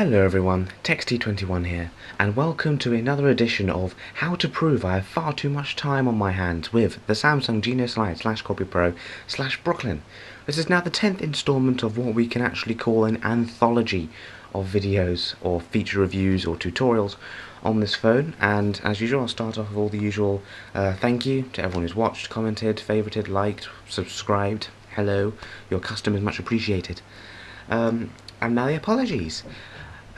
Hello everyone, TexT21 here, and welcome to another edition of How to Prove I Have Far Too Much Time on My Hands with the Samsung Genio Slide / Corby Pro / Brooklyn. This is now the 10th installment of what we can actually call an anthology of videos or feature reviews or tutorials on this phone, and as usual I'll start off with all the usual thank you to everyone who's watched, commented, favorited, liked, subscribed. Hello, your custom is much appreciated. And now the apologies.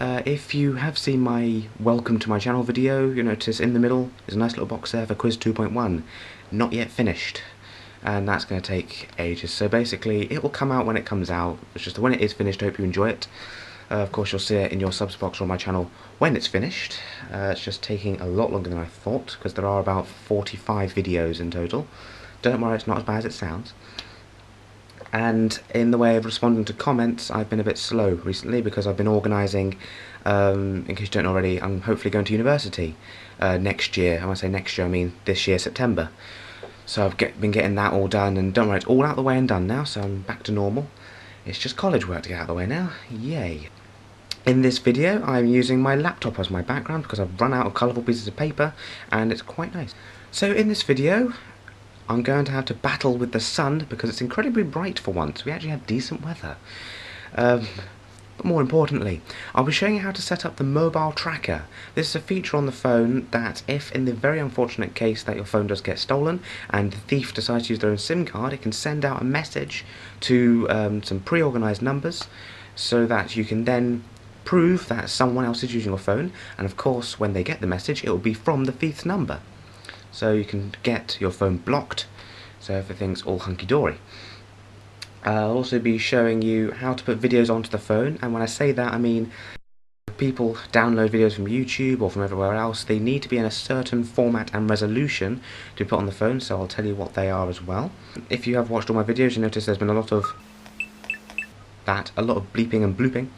If you have seen my welcome to my channel video, you'll notice in the middle there's a nice little box there for quiz 2.1, not yet finished, and that's going to take ages. So basically it will come out when it comes out. It's just when it is finished, I hope you enjoy it. Of course you'll see it in your subs box or on my channel when it's finished. It's just taking a lot longer than I thought, because there are about 45 videos in total. Don't worry, it's not as bad as it sounds. And in the way of responding to comments, I've been a bit slow recently because I've been organising, in case you don't know already, I'm hopefully going to university next year. And when I say next year, I mean this year, September. So I've been getting that all done, and don't worry, it's all out of the way and done now, so I'm back to normal. It's just college work to get out of the way now. Yay. In this video, I'm using my laptop as my background because I've run out of colourful pieces of paper, and it's quite nice. So in this video, I'm going to have to battle with the sun because it's incredibly bright for once. We actually had decent weather. But more importantly, I'll be showing you how to set up the mobile tracker. This is a feature on the phone that, if in the very unfortunate case that your phone does get stolen and the thief decides to use their own SIM card, it can send out a message to some pre-organised numbers so that you can then prove that someone else is using your phone, and of course when they get the message it will be from the thief's number. So you can get your phone blocked, so everything's all hunky-dory. I'll also be showing you how to put videos onto the phone, and when I say that I mean people download videos from YouTube or from everywhere else. They need to be in a certain format and resolution to put on the phone, so I'll tell you what they are as well. If you have watched all my videos, you notice there's been a lot of bleeping and blooping,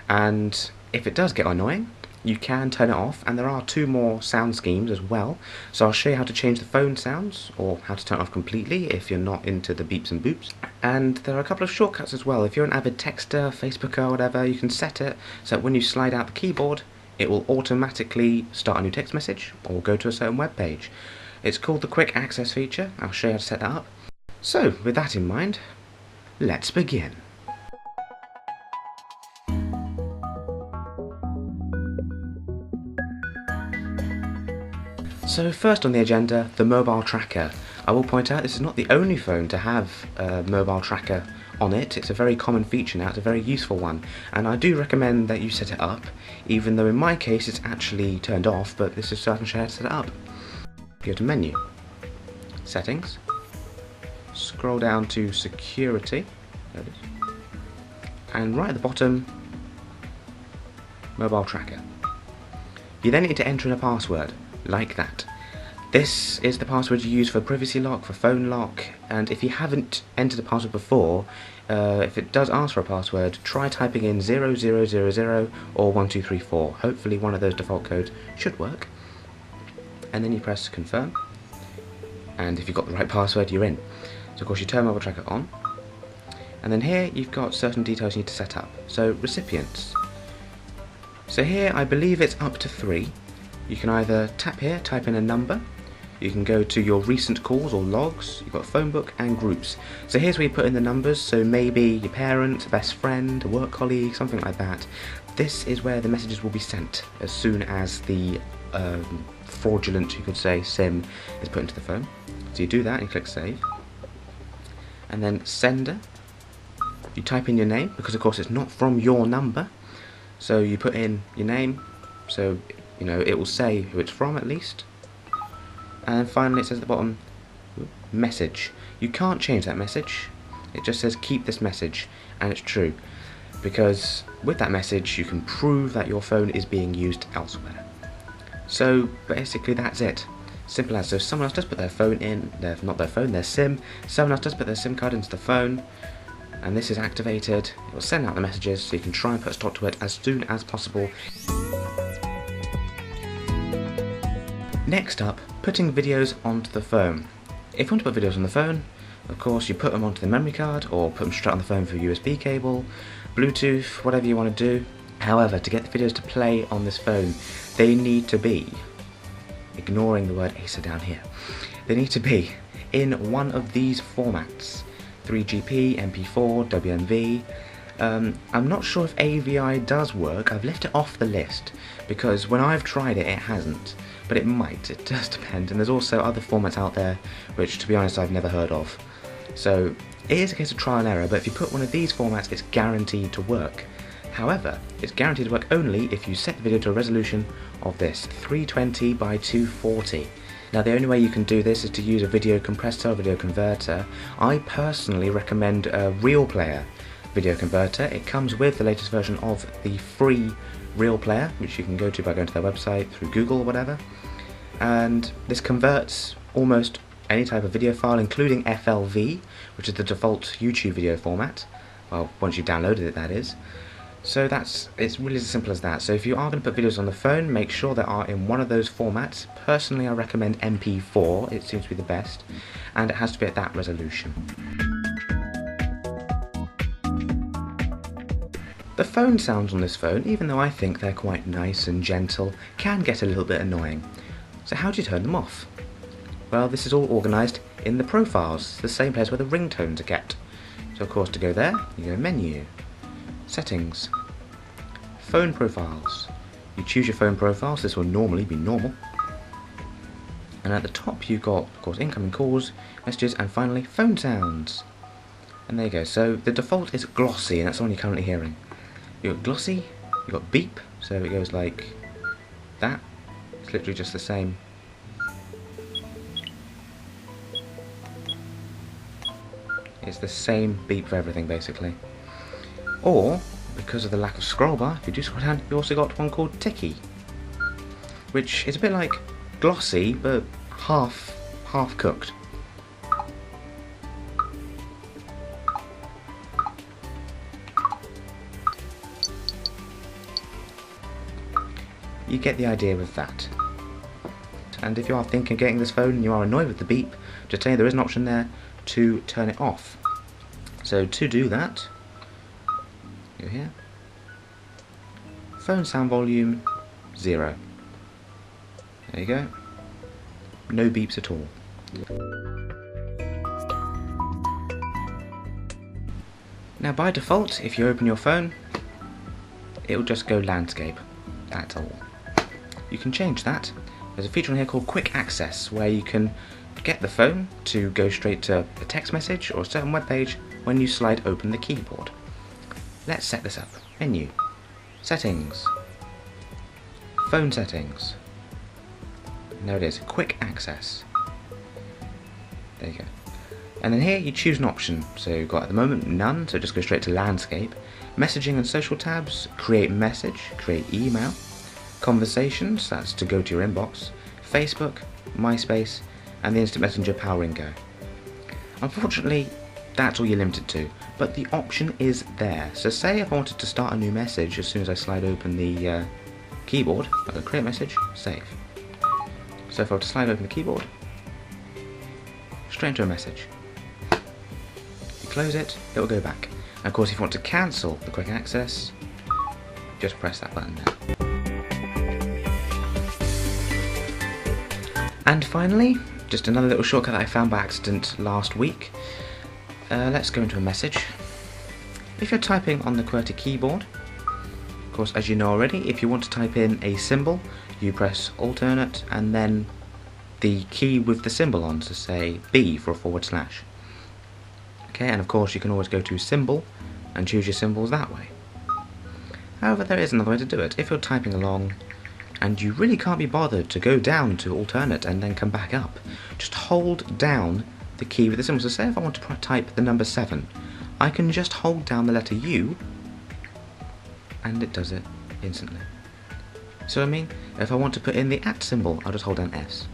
and if it does get annoying, you can turn it off, and there are two more sound schemes as well. So I'll show you how to change the phone sounds, or how to turn it off completely if you're not into the beeps and boops. And there are a couple of shortcuts as well. If you're an avid texter, Facebooker or whatever, you can set it so that when you slide out the keyboard, it will automatically start a new text message or go to a certain web page. It's called the quick access feature. I'll show you how to set that up. So with that in mind, let's begin. So first on the agenda, the mobile tracker. I will point out this is not the only phone to have a mobile tracker on it. It's a very common feature now, it's a very useful one, and I do recommend that you set it up, even though in my case it's actually turned off, but this is certain how to set it up. Go to menu, settings, scroll down to security, there it is, and right at the bottom, mobile tracker. You then need to enter in a password, like that. This is the password you use for privacy lock, for phone lock, and if you haven't entered a password before, if it does ask for a password, try typing in 0000 or 1234. Hopefully one of those default codes should work. And then you press confirm, and if you've got the right password, you're in. So of course you turn mobile tracker on, and then here you've got certain details you need to set up. So recipients. So here I believe it's up to 3. You can either tap here, type in a number, you can go to your recent calls or logs, you've got phone book and groups. So here's where you put in the numbers, so maybe your parent, a best friend, a work colleague, something like that. This is where the messages will be sent as soon as the fraudulent, you could say, SIM is put into the phone. So you do that and you click save. And then sender, you type in your name, because of course it's not from your number. So you put in your name, so you know, it will say who it's from at least. And finally it says at the bottom, message. You can't change that message. It just says keep this message, and it's true. Because with that message you can prove that your phone is being used elsewhere. So basically that's it. Simple as. So someone else does put their phone in, their SIM, someone else does put their SIM card into the phone, and this is activated. It will send out the messages, so you can try and put a stop to it as soon as possible. Next up, putting videos onto the phone. If you want to put videos on the phone, of course you put them onto the memory card or put them straight on the phone through USB cable, Bluetooth, whatever you want to do. However, to get the videos to play on this phone, they need to be, ignoring the word ASA down here, they need to be in one of these formats: 3GP, MP4, WMV. I'm not sure if AVI does work. I've left it off the list because when I've tried it, it hasn't, but it might. It does depend, and there's also other formats out there which, to be honest, I've never heard of. So it is a case of trial and error, but if you put one of these formats, it's guaranteed to work. However, it's guaranteed to work only if you set the video to a resolution of this, 320 by 240. Now the only way you can do this is to use a video compressor or video converter. I personally recommend a Real Player video converter. It comes with the latest version of the free Real Player, which you can go to by going to their website, through Google or whatever. And this converts almost any type of video file, including FLV, which is the default YouTube video format. Well, once you've downloaded it, that is. So it's really as simple as that. So if you are going to put videos on the phone, make sure they are in one of those formats. Personally, I recommend MP4, it seems to be the best, and it has to be at that resolution. The phone sounds on this phone, even though I think they're quite nice and gentle, can get a little bit annoying. So how do you turn them off? Well, this is all organised in the profiles, the same place where the ringtones are kept. So of course, to go there, you go Menu, Settings, Phone Profiles. You choose your phone profiles. This will normally be normal. And at the top you've got, of course, incoming calls, messages, and finally phone sounds. And there you go. So the default is glossy, and that's the one you're currently hearing. You've got glossy, you've got beep, so it goes like that. It's literally just the same. It's the same beep for everything, basically. Or, because of the lack of scroll bar, if you do scroll down, you also got one called Ticky, which is a bit like glossy, but half cooked. You get the idea with that. And if you are thinking of getting this phone and you are annoyed with the beep, just tell you there is an option there to turn it off. So to do that, go here, phone sound volume 0. There you go. No beeps at all. Now by default, if you open your phone, it will just go landscape. That's all. You can change that. There's a feature on here called Quick Access, where you can get the phone to go straight to a text message or a certain web page when you slide open the keyboard. Let's set this up. Menu, Settings, Phone Settings. And there it is, Quick Access. There you go. And then here you choose an option. So you've got at the moment none, so just go straight to landscape. Messaging and social tabs, create message, create email. Conversations, that's to go to your inbox. Facebook, MySpace, and the Instant Messenger Power Ring Go. Unfortunately, that's all you're limited to, but the option is there. So say if I wanted to start a new message as soon as I slide open the keyboard, I go create message, save. So if I were to slide open the keyboard, straight into a message. You close it, it will go back. And of course, if you want to cancel the quick access, just press that button there. And finally, just another little shortcut that I found by accident last week. Let's go into a message. If you're typing on the QWERTY keyboard, of course, as you know already, if you want to type in a symbol, you press alternate and then the key with the symbol on, so say B for a /. Okay, and of course you can always go to symbol and choose your symbols that way. However, there is another way to do it. If you're typing along and you really can't be bothered to go down to alternate and then come back up, just hold down the key with the symbol. So say if I want to type the number 7, I can just hold down the letter U and it does it instantly. So I mean, if I want to put in the @ symbol, I'll just hold down S.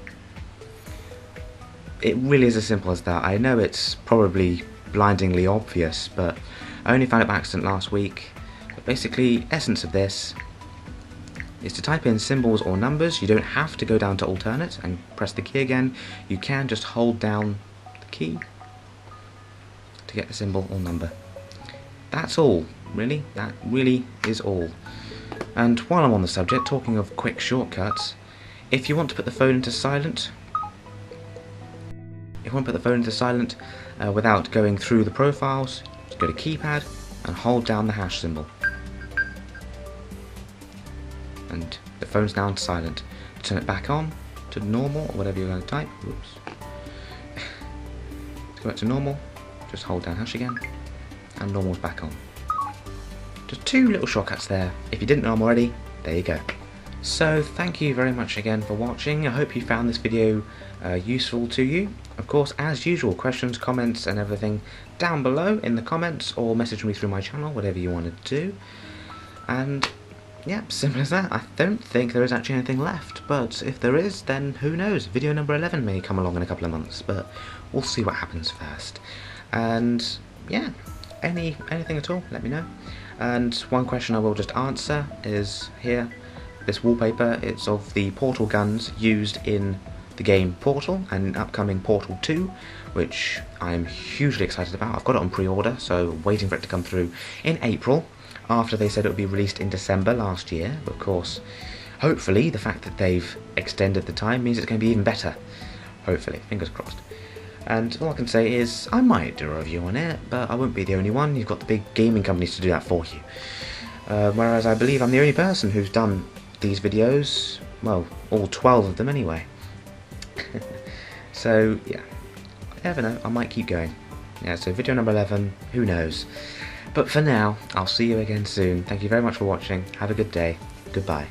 It really is as simple as that. I know it's probably blindingly obvious, but I only found it by accident last week. But basically, essence of this is to type in symbols or numbers. You don't have to go down to alternate and press the key again. You can just hold down the key to get the symbol or number. That's all. really, that really is all. And while I'm on the subject, talking of quick shortcuts, if you want to put the phone into silent, without going through the profiles, just go to keypad and hold down the hash symbol. And the phone's now on silent. Turn it back on to normal, or whatever you're going to type. Oops. Go back to normal, just hold down hash again, and normal's back on. Just 2 little shortcuts there. If you didn't know them already, there you go. So thank you very much again for watching. I hope you found this video useful to you. Of course, as usual, questions, comments and everything down below in the comments, or message me through my channel, whatever you want to do. And yeah, simple as that. I don't think there is actually anything left, but if there is, then who knows, video number 11 may come along in a couple of months, but we'll see what happens first. And yeah, anything at all, let me know. And one question I will just answer is here, this wallpaper, it's of the Portal guns used in the game Portal and upcoming Portal 2, which I'm hugely excited about. I've got it on pre-order, so waiting for it to come through in April, after they said it would be released in December last year. But of course, hopefully the fact that they've extended the time means it's going to be even better. Hopefully, fingers crossed. And all I can say is, I might do a review on it, but I won't be the only one. You've got the big gaming companies to do that for you. Whereas I believe I'm the only person who's done these videos, well, all 12 of them anyway. So yeah, you never know, I might keep going. Yeah, so video number 11, who knows. But for now, I'll see you again soon. Thank you very much for watching, have a good day, goodbye.